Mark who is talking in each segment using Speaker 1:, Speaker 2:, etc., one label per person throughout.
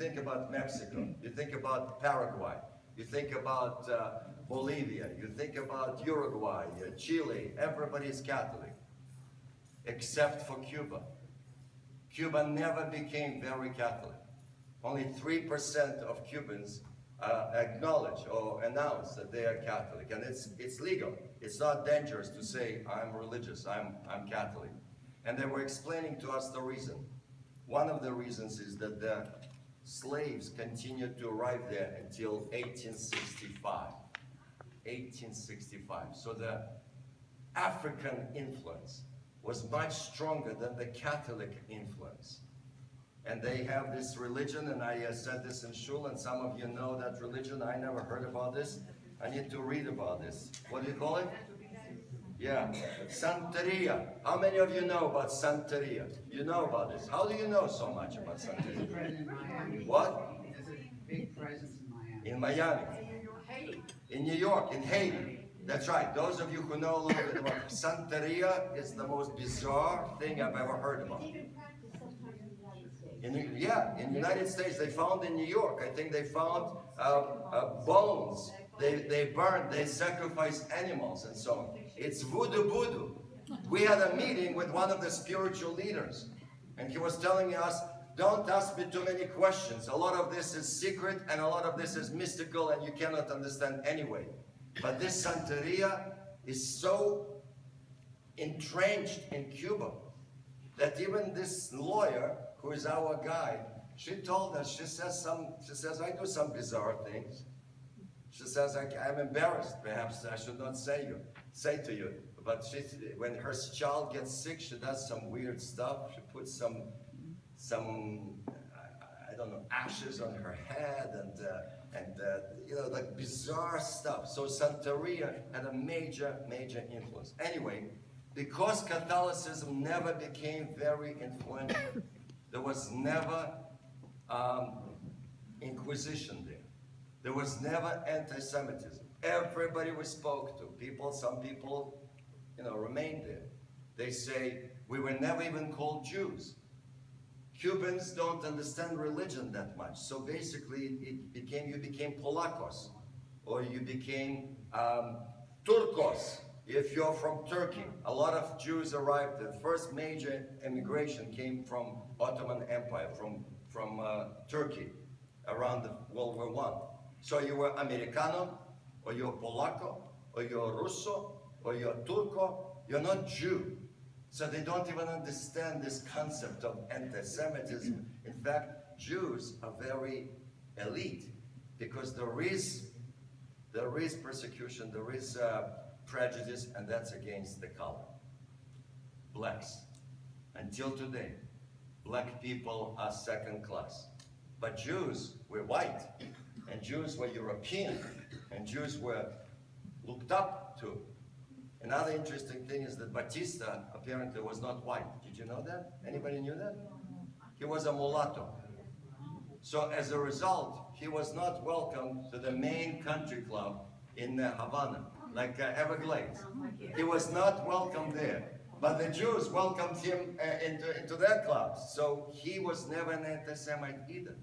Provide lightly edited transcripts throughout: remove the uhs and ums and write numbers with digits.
Speaker 1: think about Mexico, you think about Paraguay, you think about Bolivia, you think about Uruguay, Chile, everybody's Catholic, except for Cuba. Cuba never became very Catholic. Only 3% of Cubans acknowledge or announce that they are Catholic, and it's legal. It's not dangerous to say, I'm religious, I'm Catholic. And they were explaining to us the reason. One of the reasons is that the slaves continued to arrive there until 1865. 1865. So the African influence was much stronger than the Catholic influence. And they have this religion, and I said this in shul, and some of you know that religion. I never heard about this. I need to read about this. What do you call it? Yeah, Santeria. How many of you know about Santeria? You know about this. How do you know so much about Santeria? What?
Speaker 2: There's a big presence in Miami.
Speaker 1: In Miami. In New York, in Haiti. That's right. Those of you who know a little bit about Santeria, is the most bizarre thing I've ever heard about. In the United States, they found in New York, I think they found bones. They burned, they sacrificed animals and so on. It's voodoo. We had a meeting with one of the spiritual leaders, and he was telling us, don't ask me too many questions. A lot of this is secret, and a lot of this is mystical, and you cannot understand anyway. But this Santeria is so entrenched in Cuba that even this lawyer, who is our guide, she told us, she says, I do some bizarre things. She says, I'm embarrassed, perhaps I should not say to you. But when her child gets sick, she does some weird stuff. She puts some I don't know, ashes on her head and you know, like bizarre stuff. So Santeria had a major influence. Anyway, because Catholicism never became very influential, there was never Inquisition there. There was never anti-Semitism. Everybody we spoke to, some people, you know, remained there. They say, we were never even called Jews. Cubans don't understand religion that much. So basically, you became Polacos, or you became Turcos, if you're from Turkey. A lot of Jews arrived. The first major immigration came from Ottoman Empire, from Turkey, around the World War I. So you were Americano, or you're Polaco, or you're Russo, or you're Turco. You're not Jew. So they don't even understand this concept of anti-Semitism. In fact, Jews are very elite because there is persecution, there is prejudice, and that's against the color. Blacks. Until today, black people are second class. But Jews were white, and Jews were European, and Jews were looked up to. Another interesting thing is that Batista apparently was not white. Did you know that? Anybody knew that? He was a mulatto. So as a result, he was not welcome to the main country club in Havana, like Everglades. He was not welcome there. But the Jews welcomed him into their clubs. So he was never an anti-Semite either.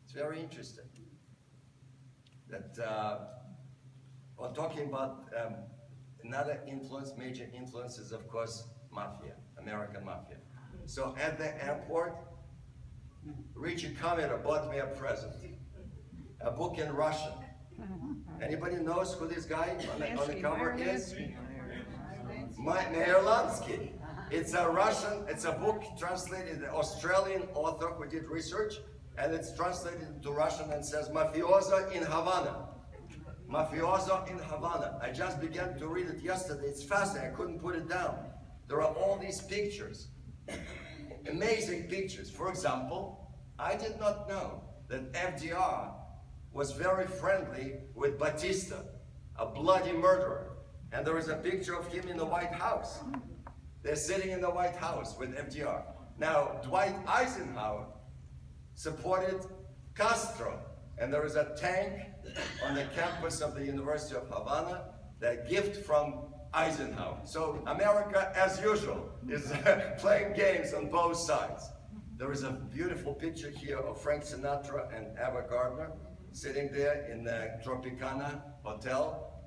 Speaker 1: It's very interesting. That we're talking about another influence, major influence is, of course, mafia, American mafia. So at the airport, Richie Kamera bought me a present, a book in Russian. Anybody knows who this guy on the cover is? Meir Lansky. It's a Russian, it's a book translated, an Australian author who did research, and it's translated into Russian and says, Mafioso in Havana. Mafioso in Havana. I just began to read it yesterday. It's fascinating. I couldn't put it down. There are all these pictures. Amazing pictures. For example, I did not know that FDR was very friendly with Batista, a bloody murderer. And there is a picture of him in the White House. They're sitting in the White House with FDR. Now, Dwight Eisenhower supported Castro. And there is a tank on the campus of the University of Havana, the gift from Eisenhower. So America, as usual, is playing games on both sides. There is a beautiful picture here of Frank Sinatra and Ava Gardner sitting there in the Tropicana Hotel.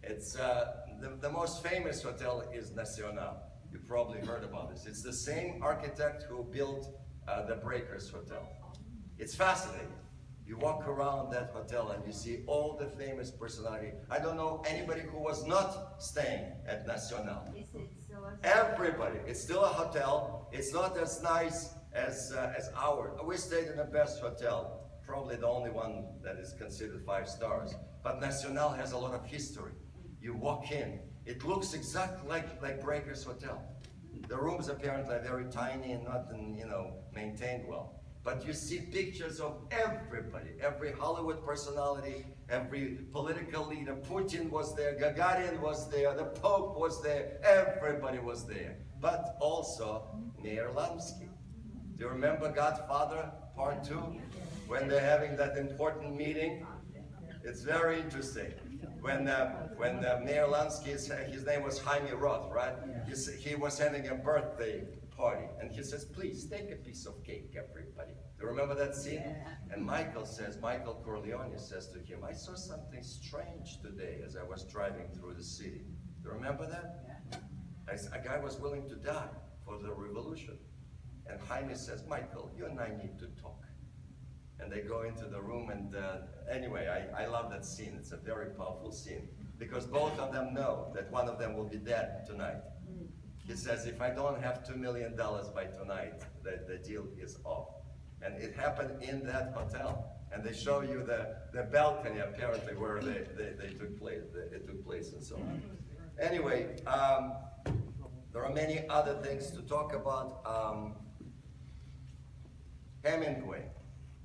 Speaker 1: It's the most famous hotel is Nacional. You probably heard about this. It's the same architect who built the Breakers Hotel. It's fascinating. You walk around that hotel and you see all the famous personality. I don't know anybody who was not staying at Nacional. Everybody. It's still a hotel. It's not as nice as ours. We stayed in the best hotel, probably the only one that is considered 5 stars. But Nacional has a lot of history. You walk in, it looks exactly like Breakers Hotel. The rooms apparently are very tiny and not, maintained well. But you see pictures of everybody, every Hollywood personality, every political leader. Putin was there, Gagarin was there, the Pope was there, everybody was there. But also Mayor Lansky. Do you remember Godfather Part 2? When they're having that important meeting? It's very interesting. When Mayor Lansky, his name was Jaime Roth, right? He was having a birthday party, and he says, please take a piece of cake, everybody. Do you remember that scene? Yeah. And Michael Corleone says to him, I saw something strange today as I was driving through the city. Do you remember that? Yeah. A guy was willing to die for the revolution. And Jaime says, Michael, you and I need to talk. And they go into the room, and anyway, I love that scene. It's a very powerful scene, because both of them know that one of them will be dead tonight. He says, if I don't have $2 million by tonight, the deal is off. And it happened in that hotel. And they show you the balcony, apparently, where it took place and so on. Anyway, there are many other things to talk about. Hemingway.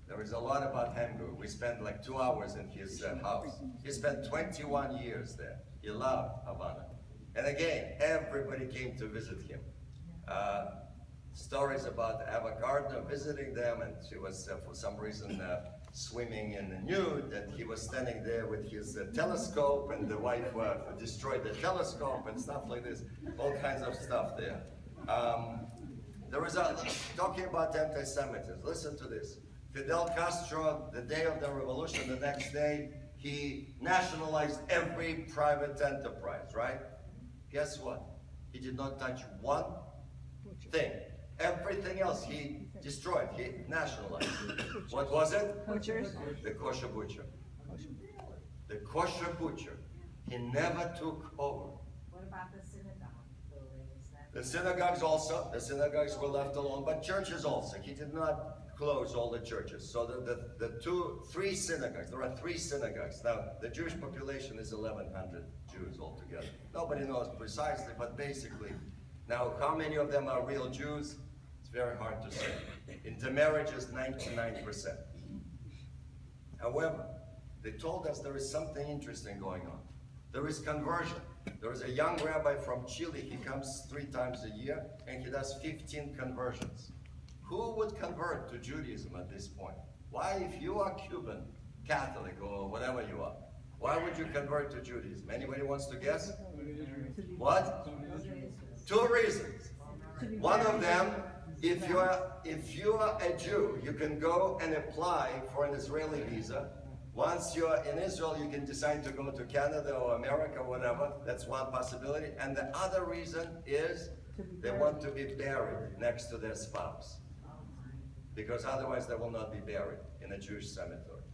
Speaker 1: There is a lot about Hemingway. We spent like 2 hours in his house. He spent 21 years there. He loved Havana. And again, everybody came to visit him. Stories about Ava Gardner visiting them, and she was, for some reason, swimming in the nude, and he was standing there with his telescope, and the wife destroyed the telescope, and stuff like this. All kinds of stuff there. There was talking about anti-Semitism. Listen to this. Fidel Castro, the day of the revolution, the next day, he nationalized every private enterprise, right? Guess what? He did not touch one thing. Everything else he destroyed, he nationalized. What was it?
Speaker 3: Butchers.
Speaker 1: The kosher butcher. The kosher butcher. He never took over.
Speaker 4: What about the synagogue buildings?
Speaker 1: The synagogues also, the synagogues were left alone, but churches also. He did not close all the churches. So three synagogues, there are 3 synagogues. Now, the Jewish population is 1,100 Jews altogether. Nobody knows precisely, but basically, now how many of them are real Jews? It's very hard to say. Intermarriages, 99%. However, they told us there is something interesting going on. There is conversion. There is a young rabbi from Chile. He comes 3 times a year, and he does 15 conversions. Who would convert to Judaism at this point? Why, if you are Cuban, Catholic, or whatever you are, why would you convert to Judaism? Anybody wants to guess? What? 2 reasons. One of them, if you are a Jew, you can go and apply for an Israeli visa. Once you're in Israel, you can decide to go to Canada or America, or whatever. That's one possibility. And the other reason is they want to be buried next to their spouse, because otherwise they will not be buried in a Jewish cemetery.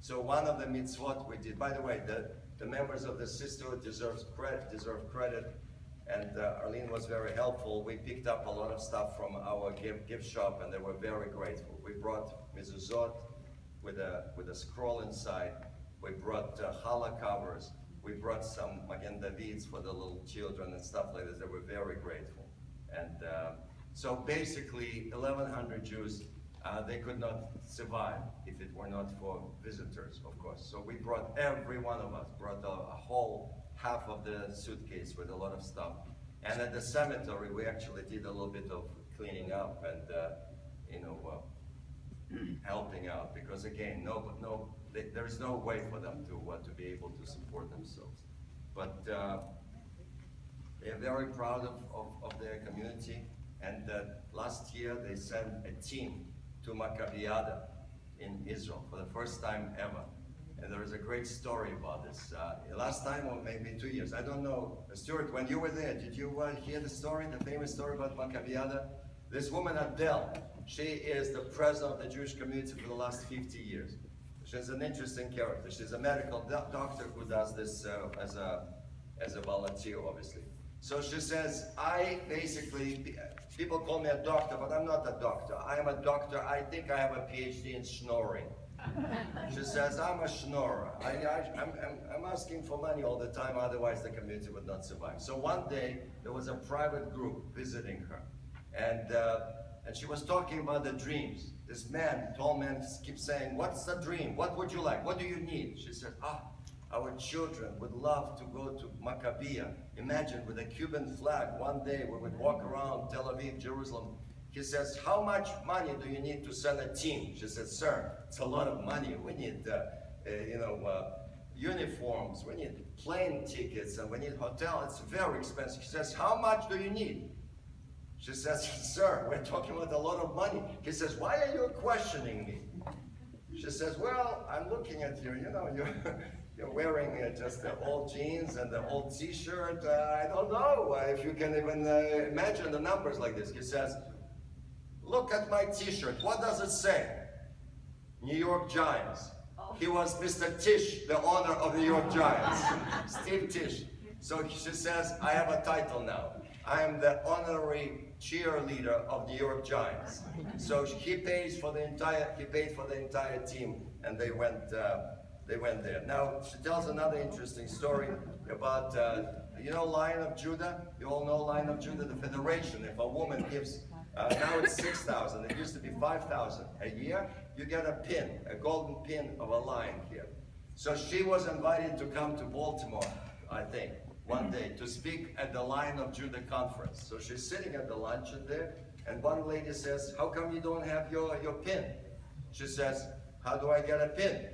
Speaker 1: So one of the mitzvot we did, by the way, the members of the sisterhood deserve credit, and Arlene was very helpful. We picked up a lot of stuff from our gift shop, and they were very grateful. We brought mezuzot with a scroll inside. We brought challah covers. We brought some Magen Davids for the little children and stuff like this. They were very grateful. And so basically, 1,100 Jews, they could not survive if it were not for visitors, of course. So we brought, every one of us brought a whole half of the suitcase with a lot of stuff. And at the cemetery, we actually did a little bit of cleaning up and, helping out, because again, there's no way for them to be able to support themselves. But they're very proud of their community. And last year they sent a team to Maccabiada in Israel for the first time ever. And there is a great story about this. Last time, or maybe 2 years, I don't know. Stuart, when you were there, did you hear the story, the famous story about Maccabiada? This woman, Adele, she is the president of the Jewish community for the last 50 years. She's an interesting character. She's a medical doctor who does this as a volunteer, obviously. So she says, people call me a doctor, but I'm not a doctor. I am a doctor. I think I have a PhD in snoring. She says, I'm a schnorrer. I'm asking for money all the time, otherwise the community would not survive. So one day, there was a private group visiting her. And she was talking about the dreams. This man, tall man, keeps saying, what's the dream? What would you like? What do you need? She said, our children would love to go to Maccabea. Imagine with a Cuban flag, one day we would walk around Tel Aviv, Jerusalem. He says, how much money do you need to send a team? She said, sir, it's a lot of money. We need, uniforms, we need plane tickets, and we need hotel. It's very expensive. He says, how much do you need? She says, sir, we're talking about a lot of money. He says, why are you questioning me? She says, well, I'm looking at you, you're wearing just the old jeans and the old t-shirt. I don't know if you can even imagine the numbers like this. He says, look at my t-shirt. What does it say? New York Giants. He was Mr. Tisch, the owner of New York Giants. Steve Tisch. So she says, I have a title now. I am the honorary cheerleader of New York Giants. So he paid for the entire team, and they went there. Now, she tells another interesting story about, Lion of Judah? You all know Lion of Judah, the federation. If a woman gives, now it's 6,000, it used to be 5,000 a year, you get a pin, a golden pin of a lion here. So she was invited to come to Baltimore, I think, one day to speak at the Lion of Judah conference. So she's sitting at the luncheon there, and one lady says, how come you don't have your pin? She says, how do I get a pin?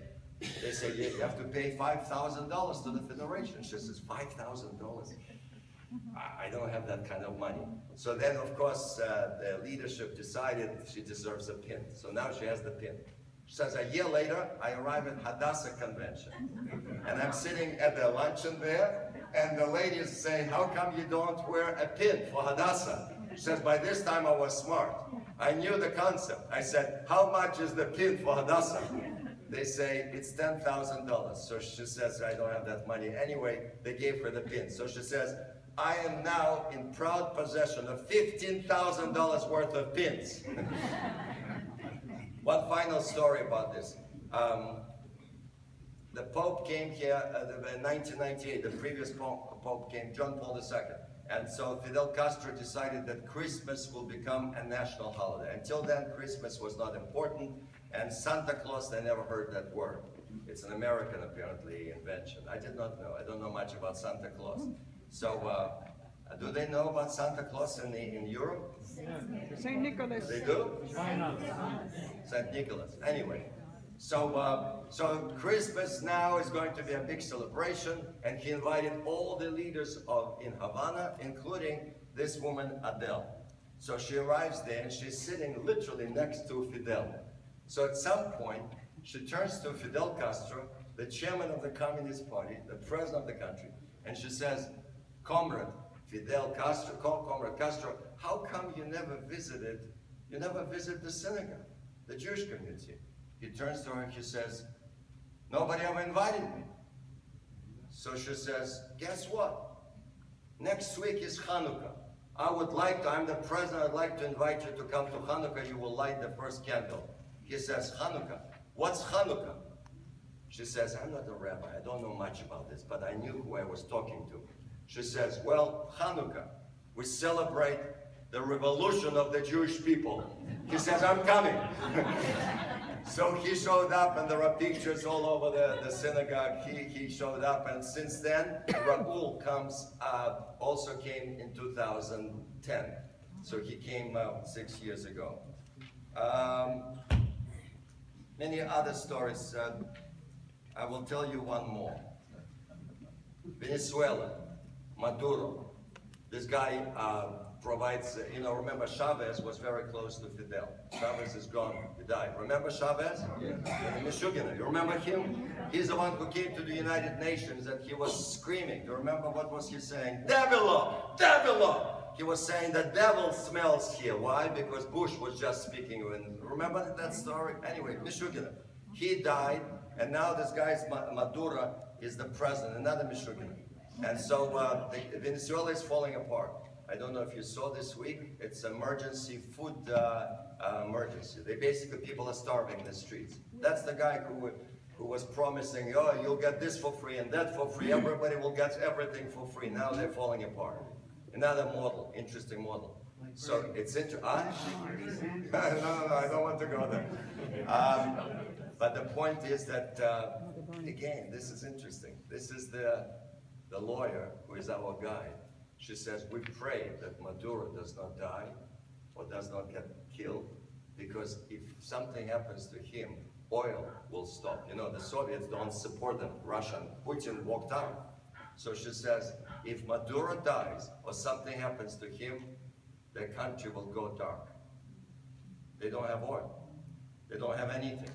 Speaker 1: They say, you have to pay $5,000 to the federation. She says, $5,000? I don't have that kind of money. So then, of course, the leadership decided she deserves a pin. So now she has the pin. She says, a year later, I arrive at Hadassah convention. And I'm sitting at the luncheon there, and the lady is saying, how come you don't wear a pin for Hadassah? She says, by this time I was smart. I knew the concept. I said, how much is the pin for Hadassah? They say, it's $10,000. So she says, I don't have that money. Anyway, they gave her the pin. So she says, I am now in proud possession of $15,000 worth of pins. One final story about this. The Pope came here in 1998. The previous Pope came, John Paul II. And so Fidel Castro decided that Christmas will become a national holiday. Until then, Christmas was not important. And Santa Claus, they never heard that word. It's an American, apparently, invention. I did not know. I don't know much about Santa Claus. So, do they know about Santa Claus in Europe?
Speaker 3: Saint Nicholas.
Speaker 1: They do? Saint Nicholas. Anyway, so Christmas now is going to be a big celebration, and he invited all the leaders in Havana, including this woman, Adele. So she arrives there, and she's sitting literally next to Fidel. So at some point, she turns to Fidel Castro, the chairman of the Communist Party, the president of the country, and she says, Comrade Castro, how come you never visit the synagogue, the Jewish community? He turns to her and he says, nobody ever invited me. So she says, guess what? Next week is Hanukkah. I'm the president, I'd like to invite you to come to Hanukkah. You will light the first candle. He says, Hanukkah. What's Hanukkah? She says, I'm not a rabbi. I don't know much about this, but I knew who I was talking to. She says, well, Hanukkah, we celebrate the revolution of the Jewish people. He says, I'm coming. So he showed up, and there are pictures all over the synagogue. He showed up, and since then, Raul also came in 2010. So he came 6 years ago. Many other stories. I will tell you one more. Venezuela, Maduro. This guy provides, remember Chavez was very close to Fidel. Chavez is gone, he died. Remember Chavez? Yeah. Michoacán, you remember him? He's the one who came to the United Nations and he was screaming. You remember what was he saying? Devilo! Devilo! He was saying the devil smells here. Why? Because Bush was just speaking. Remember that story? Anyway, Michoacán. He died, and now this guy's Maduro is the president, another Michoacán. And so Venezuela is falling apart. I don't know if you saw this week, it's emergency food emergency. Basically, people are starving in the streets. That's the guy who was promising, oh, you'll get this for free and that for free. Everybody will get everything for free. Now they're falling apart. Another model, interesting model. So it's interesting. No, I don't want to go there. But the point is that, again, this is interesting. This is the lawyer who is our guide. She says, we pray that Maduro does not die or does not get killed, because if something happens to him, oil will stop. The Soviets don't support them. Russia, Putin walked out. So she says, if Maduro dies or something happens to him, their country will go dark. They don't have oil. They don't have anything.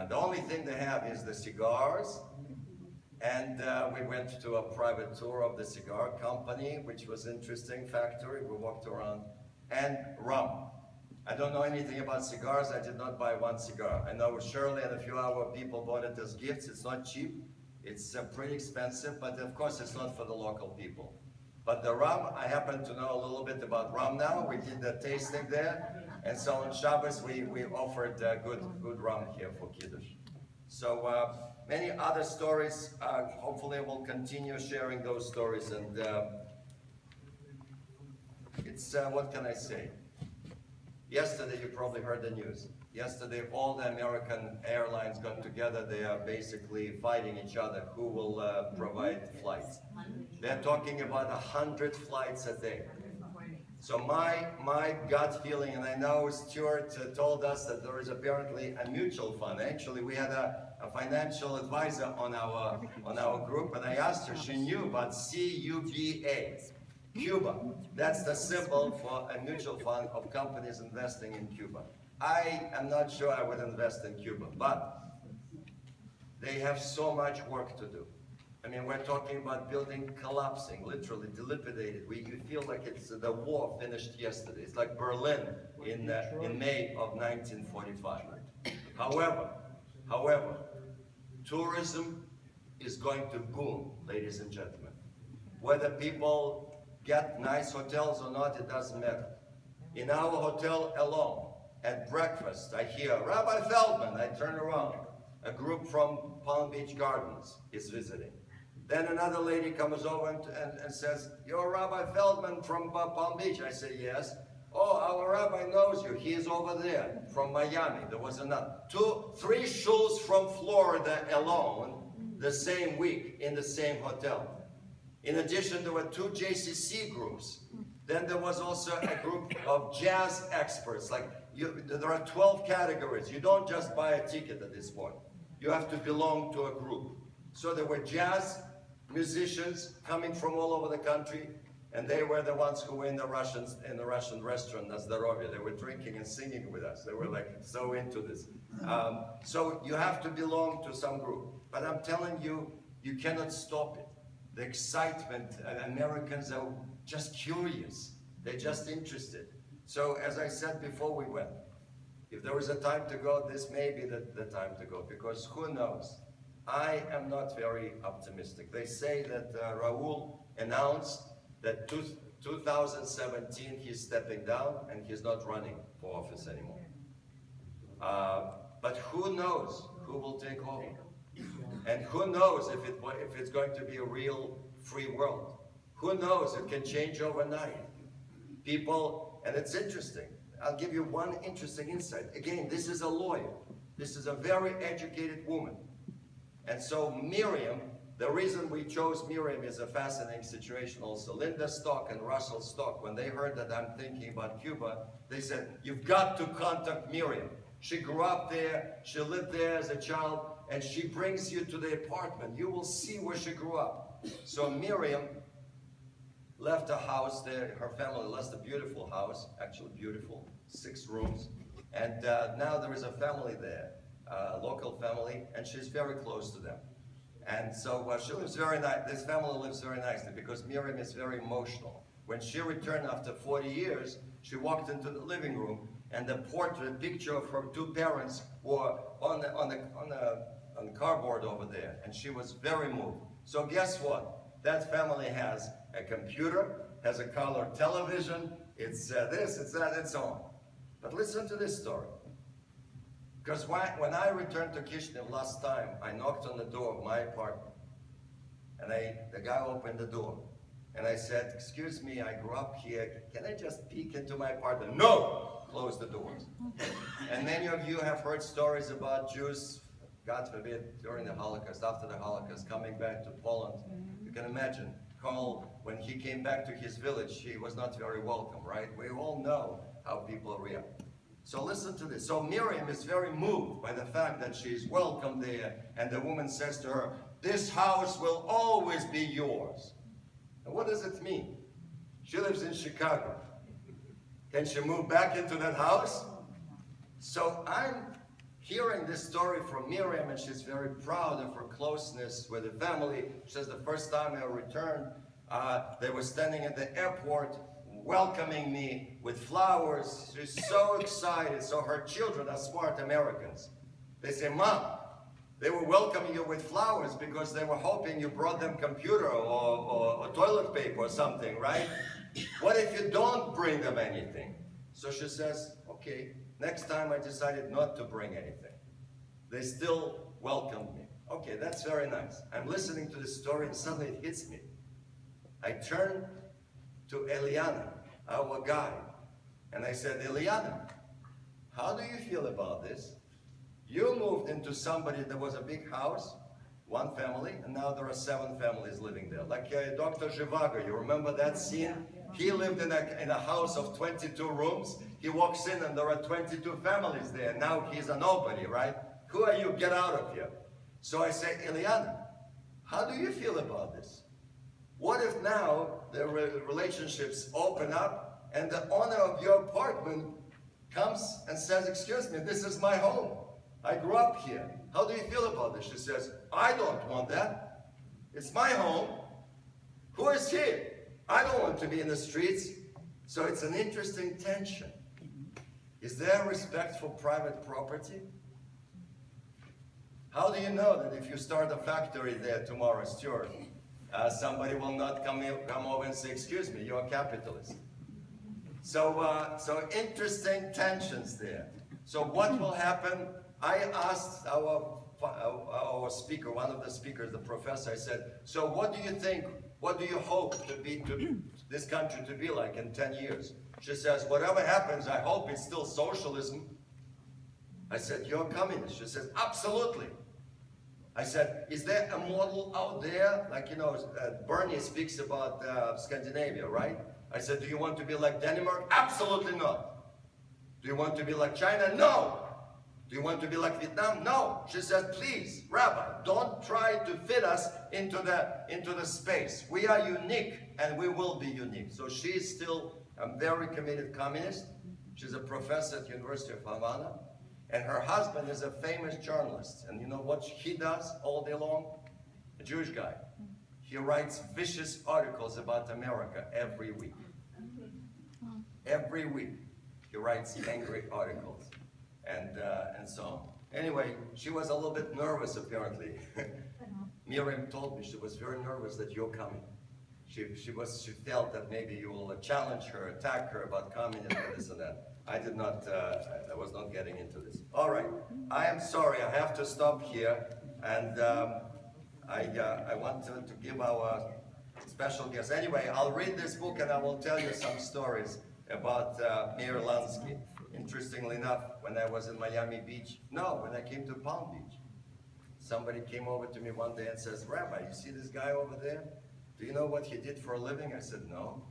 Speaker 1: The only thing they have is the cigars. And we went to a private tour of the cigar company, which was interesting, factory. We walked around. And rum. I don't know anything about cigars. I did not buy one cigar. I know Shirley and a few other people bought it as gifts. It's not cheap. It's pretty expensive, but of course it's not for the local people. But the rum, I happen to know a little bit about rum now. We did the tasting there. And so on Shabbos, we offered good rum here for Kiddush. So many other stories. Hopefully we'll continue sharing those stories. And it's, what can I say? Yesterday, you probably heard the news. Yesterday, all the American airlines got together. They are basically fighting each other who will provide flights. They're talking about 100 flights a day. So my gut feeling, and I know Stuart told us that there is apparently a mutual fund. Actually, we had a financial advisor on our group, and I asked her, she knew about CUBA. Cuba, that's the symbol for a mutual fund of companies investing in Cuba. I am not sure I would invest in Cuba, but they have so much work to do. I mean, we're talking about building collapsing, literally dilapidated. You feel like it's the war finished yesterday. It's like Berlin in May of 1945. However, tourism is going to boom, ladies and gentlemen. Whether people get nice hotels or not, it doesn't matter. In our hotel alone, at breakfast, I hear, Rabbi Feldman, I turn around. A group from Palm Beach Gardens is visiting. Then another lady comes over and says, you're Rabbi Feldman from Palm Beach. I say, yes. Oh, our rabbi knows you. He is over there from Miami. There was another. 3 shuls from Florida alone the same week in the same hotel. In addition, there were 2 JCC groups. Then there was also a group of jazz experts. There are 12 categories. You don't just buy a ticket at this point. You have to belong to a group. So there were jazz musicians coming from all over the country, and they were the ones who were in the Russian restaurant, Nazdarovia. They were drinking and singing with us. They were so into this. So you have to belong to some group. But I'm telling you, you cannot stop it. The excitement, Americans are just curious. They're just interested. So as I said before we went, if there was a time to go, this may be the time to go, because who knows? I am not very optimistic. They say that Raul announced that 2017 he's stepping down and he's not running for office anymore. But who knows who will take over? And who knows if it's going to be a real free world? Who knows? It can change overnight. People, and it's interesting. I'll give you one interesting insight. Again, this is a lawyer. This is a very educated woman. And so Miriam, the reason we chose Miriam is a fascinating situation also. Linda Stock and Russell Stock, when they heard that I'm thinking about Cuba, they said, you've got to contact Miriam. She grew up there, she lived there as a child, and she brings you to the apartment. You will see where she grew up. So Miriam left a house there. Her family left a beautiful house, actually beautiful, 6 rooms. And now there is a family there, a local family, and she's very close to them. And so she lives very nice. This family lives very nicely because Miriam is very emotional. When she returned after 40 years, she walked into the living room, and the portrait picture of her 2 parents were on the cardboard over there, and she was very moved. So guess what? That family has a computer, has a color television. It's this, it's that, it's on. But listen to this story. Because when I returned to Kishinev last time, I knocked on the door of my apartment. And the guy opened the door. And I said, excuse me, I grew up here. Can I just peek into my apartment? No! Close the doors. And many of you have heard stories about Jews, God forbid, during the Holocaust, after the Holocaust, coming back to Poland. You can imagine, Karl, when he came back to his village, he was not very welcome, right? We all know how people react. So listen to this. So Miriam is very moved by the fact that she's welcome there, and the woman says to her, this house will always be yours. And what does it mean? She lives in Chicago. Can she move back into that house? So I'm hearing this story from Miriam, and she's very proud of her closeness with the family. She says the first time I returned, they were standing at the airport welcoming me with flowers. She's so excited. So her children are smart Americans. They say, Mom, they were welcoming you with flowers because they were hoping you brought them computer or toilet paper or something, right? What if you don't bring them anything? So she says, okay, next time I decided not to bring anything. They still welcomed me. Okay, that's very nice. I'm listening to this story and suddenly it hits me. I turned to Eliana, our guide, and I said, Eliana, how do you feel about this? You moved into somebody that was a big house, 1 family, and now there are 7 families living there. Like Dr. Zhivago, you remember that scene? He lived in a house of 22 rooms. He walks in and there are 22 families there. Now he's a nobody, right? Who are you? Get out of here. So I say, Eliana, how do you feel about this? What if now the relationships open up and the owner of your apartment comes and says, excuse me, this is my home. I grew up here. How do you feel about this? She says, I don't want that. It's my home. Who is here? I don't want to be in the streets. So it's an interesting tension. Is there respect for private property? How do you know that if you start a factory there tomorrow, Stuart, somebody will not come over and say, excuse me, you're a capitalist. So interesting tensions there. So what will happen? I asked our speaker, one of the speakers, the professor, I said, so what do you think, what do you hope to this country to be like in 10 years? She says, whatever happens, I hope it's still socialism. I said, you're a communist. She says, absolutely. I said, is there a model out there? Like, you know, Bernie speaks about Scandinavia, right? I said, do you want to be like Denmark? Absolutely not. Do you want to be like China? No. Do you want to be like Vietnam? No. She said, please, Rabbi, don't try to fit us into the space. We are unique, and we will be unique. So she's still a very committed communist. She's a professor at the University of Havana. And her husband is a famous journalist. And you know what he does all day long? A Jewish guy. He writes vicious articles about America every week. Every week, he writes angry articles. And so on. Anyway, she was a little bit nervous, apparently. Miriam told me she was very nervous that you're coming. She felt that maybe you will challenge her, attack her about communism and this and that. I was not getting into this. All right, I am sorry, I have to stop here. And I want to give our special guest. Anyway, I'll read this book and I will tell you some stories about Meir Lansky. Interestingly enough, when I was in Miami Beach, when I came to Palm Beach, somebody came over to me one day and says, Rabbi, you see this guy over there? Do you know what he did for a living? I said, no.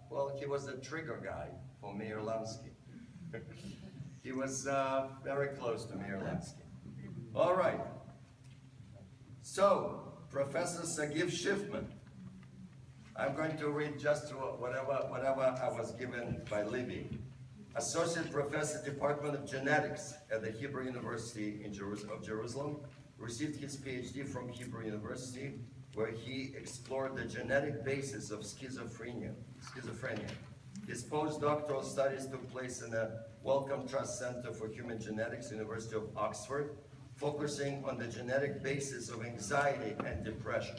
Speaker 1: Well, he was the trigger guy for Meir Lansky. He was very close to Meir Lansky. All right. So, Professor Sagiv Schiffman, I'm going to read just whatever I was given by Libby. Associate Professor, Department of Genetics at the Hebrew University of Jerusalem, received his PhD from Hebrew University, where he explored the genetic basis of schizophrenia. His postdoctoral studies took place in the Wellcome Trust Center for Human Genetics, University of Oxford, focusing on the genetic basis of anxiety and depression.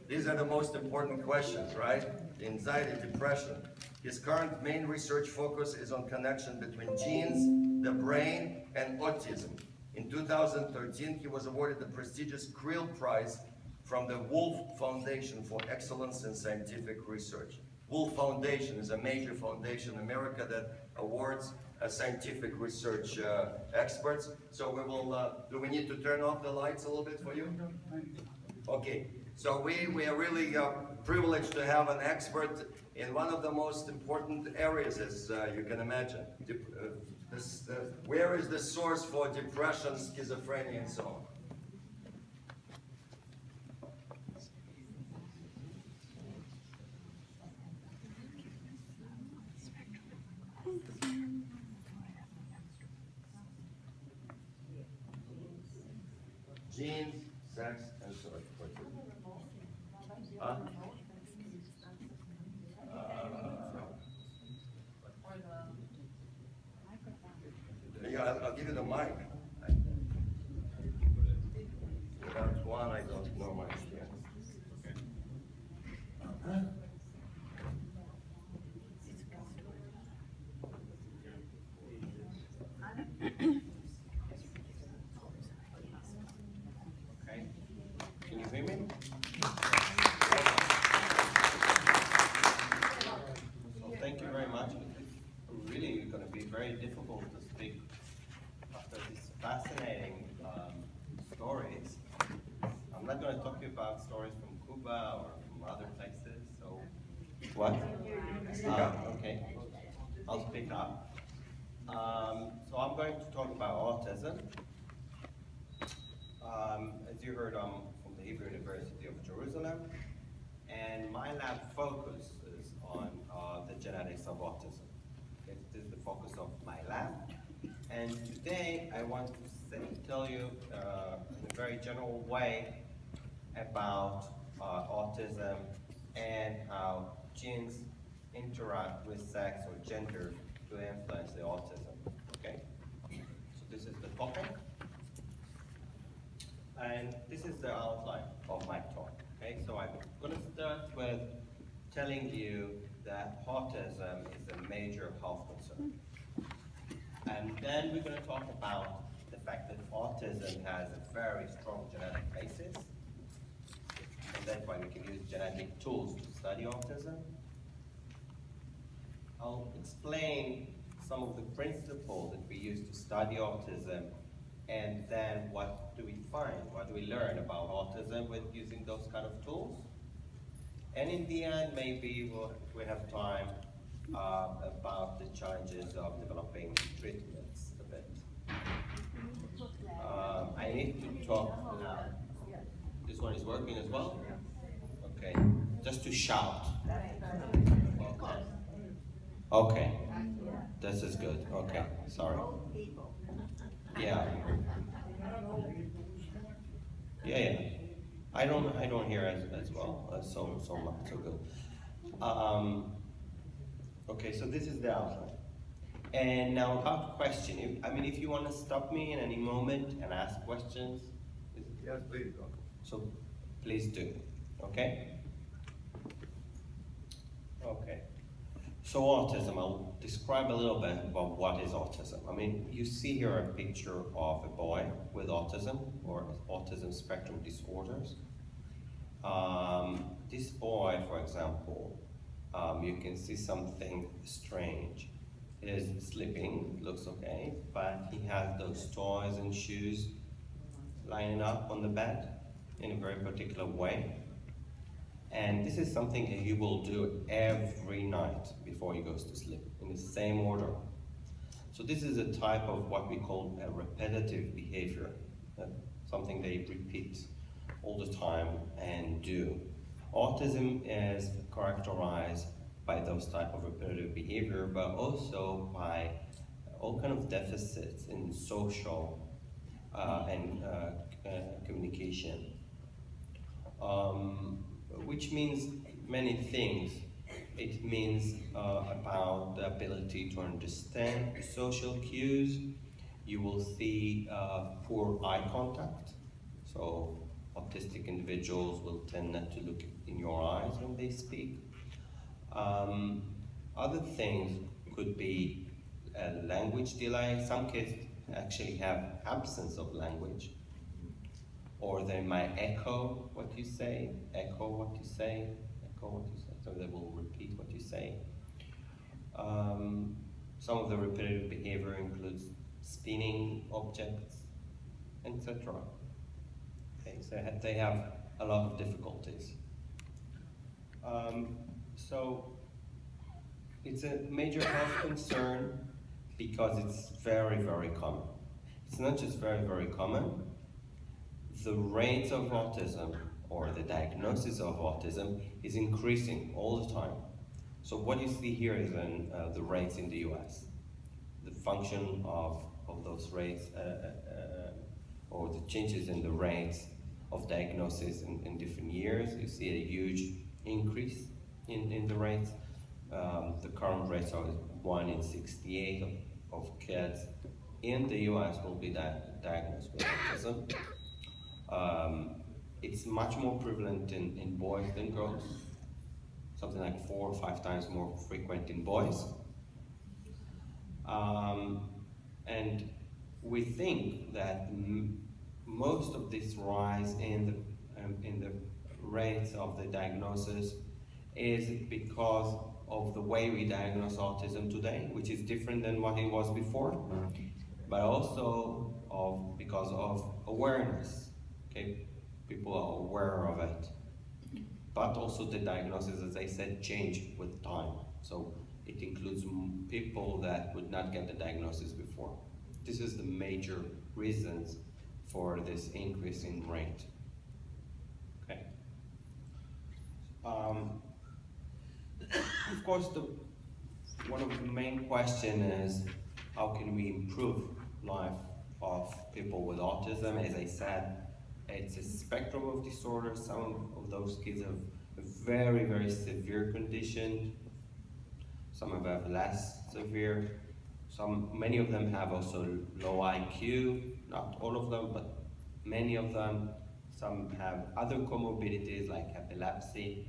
Speaker 1: These are the most important questions, right? Anxiety, depression. His current main research focus is on connection between genes, the brain, and autism. In 2013, he was awarded the prestigious Creel Prize from the Wolf Foundation for Excellence in Scientific Research. Wolf Foundation is a major foundation in America that awards scientific research experts. So we will, do we need to turn off the lights a little bit for you? Okay, so we are really privileged to have an expert in one of the most important areas, as you can imagine. Where is the source for depression, schizophrenia, and so on? Genes, sex, and so forth. Huh? Yeah, I'll give you the mic. Without one, I don't know my experience. Okay. Can you hear me? So thank you very much. It's really going to be very difficult to speak after these fascinating stories. I'm not going to talk to you about stories from Cuba or from other places. So what? Okay. I'll speak up. So I'm going to talk about autism. As you heard, I'm from the Hebrew University of Jerusalem, and my lab focuses on the genetics of autism. This is the focus of my lab, and today I want to tell you in a very general way about autism and how genes interact with sex or gender to influence the autism. Okay, so this is the topic. And this is the outline of my talk. Okay, so I'm going to start with telling you that autism is a major health concern. And then we're going to talk about the fact that autism has a very strong genetic basis. And that's why we can use genetic tools to study autism. I'll explain some of the principles that we use to study autism, and then what do we find, what do we learn about autism with using those kind of tools. And in the end, maybe if we have time, about the challenges of developing treatments a bit. I need to talk loud. This one is working as well? Okay, just to shout. Okay, this is good. Okay, sorry. Yeah. Yeah. I don't hear as well. So good. Okay, so this is the outline. And now about question. If you want to stop me in any moment and ask questions. Yes, please.
Speaker 5: So please do. Okay? Okay. So autism, I'll describe a little bit about what is autism. You see here a picture of a boy with autism or autism spectrum disorders. This boy, for example, you can see something strange. He is sleeping, looks okay, but he has those toys and shoes lining up on the bed in a very particular way. And this is something that he will do every night before he goes to sleep, in the same order. So this is a type of what we call a repetitive behavior, something they repeat all the time and do. Autism is characterized by those type of repetitive behavior, but also by all kind of deficits in social and communication, which means many things. It means about the ability to understand social cues. You will see poor eye contact. So autistic individuals will tend not to look in your eyes when they speak. Other things could be language delay. Some kids actually have absence of language, or they might echo what you say, echo what you say, echo what you say. So they will repeat what you say. Some of the repetitive behavior includes spinning objects, etc. Okay, so they have a lot of difficulties. So it's a major health concern because it's very, very common. It's not just very, very common. The rate of autism or the diagnosis of autism is increasing all the time. So what you see here is the rates in the US. The function of those rates or the changes in the rates of diagnosis in different years. You see a huge increase in the rates. The current rates are 1 in 68 of kids in the US will be diagnosed with autism. It's much more prevalent in boys than girls, something like 4 or 5 times more frequent in boys. And we think that most of this rise in the rates of the diagnosis is because of the way we diagnose autism today, which is different than what it was before, but also because of awareness. Okay, people are aware of it, but also the diagnosis, as I said, change with time. So it includes people that would not get the diagnosis before. This is the major reasons for this increase in rate. Okay. Of course, one of the main questions is how can we improve life of people with autism? As I said, it's a spectrum of disorders. Some of those kids have a very, very severe condition. Some have less severe. Many of them have also low IQ. Not all of them, but many of them. Some have other comorbidities like epilepsy,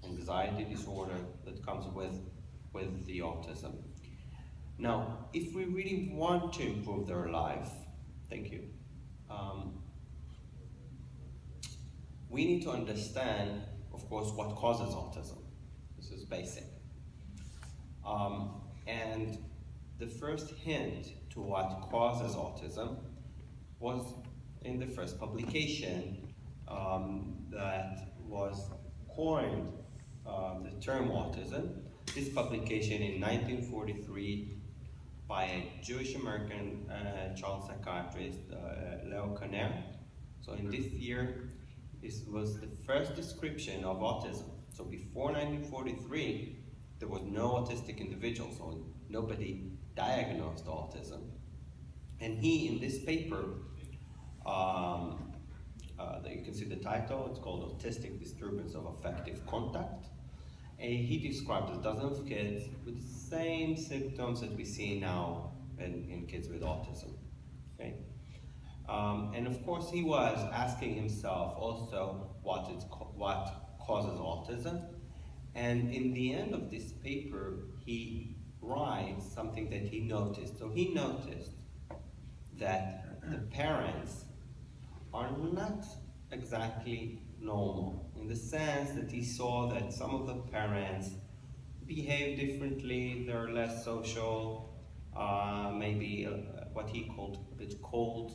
Speaker 5: anxiety disorder that comes with the autism. Now, if we really want to improve their life, thank you, we need to understand, of course, what causes autism. This is basic. And the first hint to what causes autism was in the first publication that was coined the term autism. This publication in 1943 by a Jewish American child psychiatrist, Leo Kanner. So in this year, this was the first description of autism. So before 1943, there was no autistic individual, so nobody diagnosed autism. And he, in this paper, you can see the title, it's called Autistic Disturbance of Affective Contact. And he described a dozen of kids with the same symptoms that we see now in kids with autism. Okay? And of course, he was asking himself also what causes autism. And in the end of this paper, he writes something that he noticed. So he noticed that the parents are not exactly normal, in the sense that he saw that some of the parents behave differently, they're less social, maybe what he called a bit cold.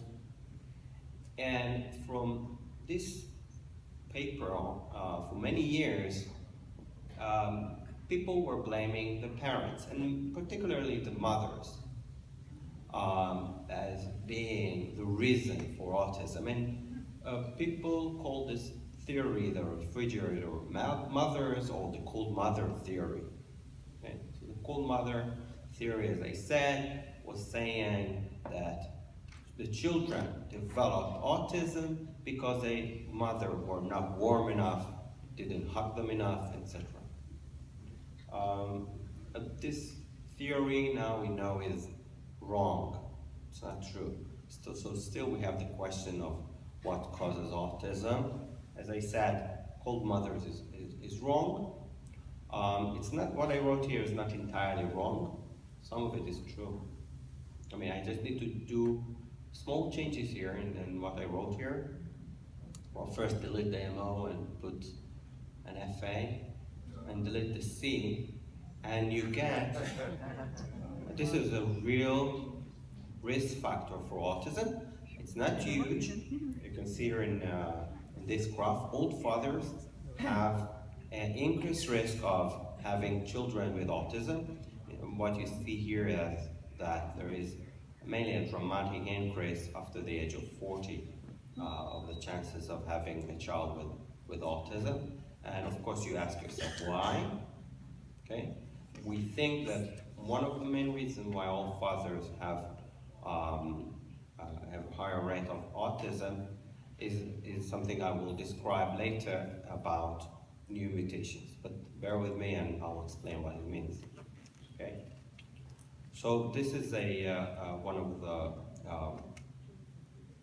Speaker 5: And from this paper, for many years, people were blaming the parents, and particularly the mothers, as being the reason for autism. And people call this theory, the refrigerator mothers, or the cold mother theory. Okay? So the cold mother theory, as I said, was saying that the children developed autism because a mother were not warm enough, didn't hug them enough, etc. This theory now we know is wrong. It's not true. So still we have the question of what causes autism. As I said, cold mothers is wrong. It's not, what I wrote here is not entirely wrong. Some of it is true. I mean, I just need to do small changes here in what I wrote here. Well, first delete the MO and put an FA, and delete the C, and you get, this is a real risk factor for autism. It's not huge. You can see here in this graph, old fathers have an increased risk of having children with autism. What you see here is that there is mainly a dramatic increase after the age of 40 of the chances of having a child with autism. And of course you ask yourself why. Okay? We think that one of the main reasons why all fathers have a higher rate of autism is something I will describe later about new mutations. But bear with me and I'll explain what it means. Okay? So this is one of the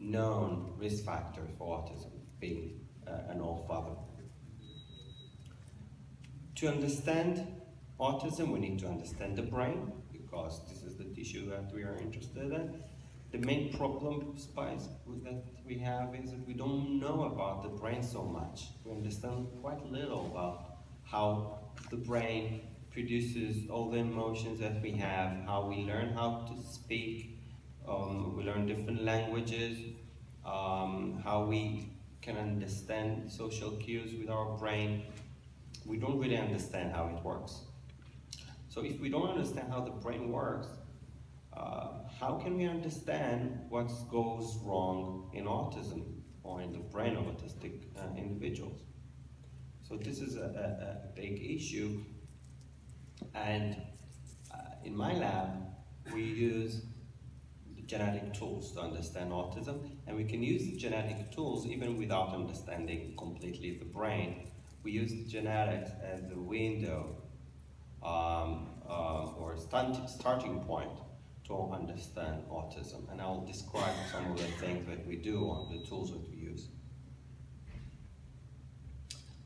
Speaker 5: known risk factors for autism, being an old father. To understand autism, we need to understand the brain, because this is the tissue that we are interested in. The main problem that we have is that we don't know about the brain so much. We understand quite little about how the brain produces all the emotions that we have, how we learn how to speak, we learn different languages, how we can understand social cues with our brain. We don't really understand how it works. So if we don't understand how the brain works, how can we understand what goes wrong in autism or in the brain of autistic individuals? So this is a big issue, and in my lab we use the genetic tools to understand autism, and we can use the genetic tools even without understanding completely the brain. We use the genetics as a window or starting point to understand autism, and I'll describe some of the things that we do or the tools that we use.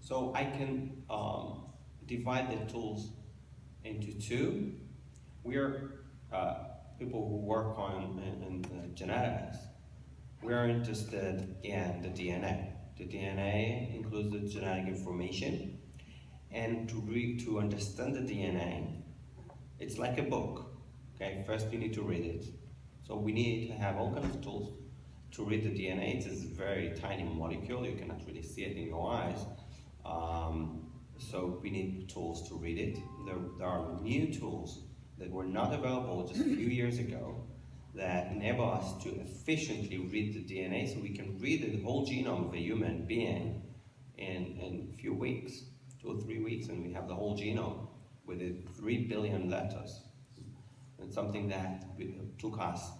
Speaker 5: So I can divide the tools into two. We are people who work in genetics. We are interested in the DNA. The DNA includes the genetic information, and to understand the DNA, it's like a book. Okay, first you need to read it. So we need to have all kinds of tools to read the DNA. It's a very tiny molecule, you cannot really see it in your eyes. So we need tools to read it. There are new tools that were not available just a few years ago that enable us to efficiently read the DNA, so we can read the whole genome of a human being in a few weeks, 2 or 3 weeks, and we have the whole genome with 3 billion letters. It's something that took us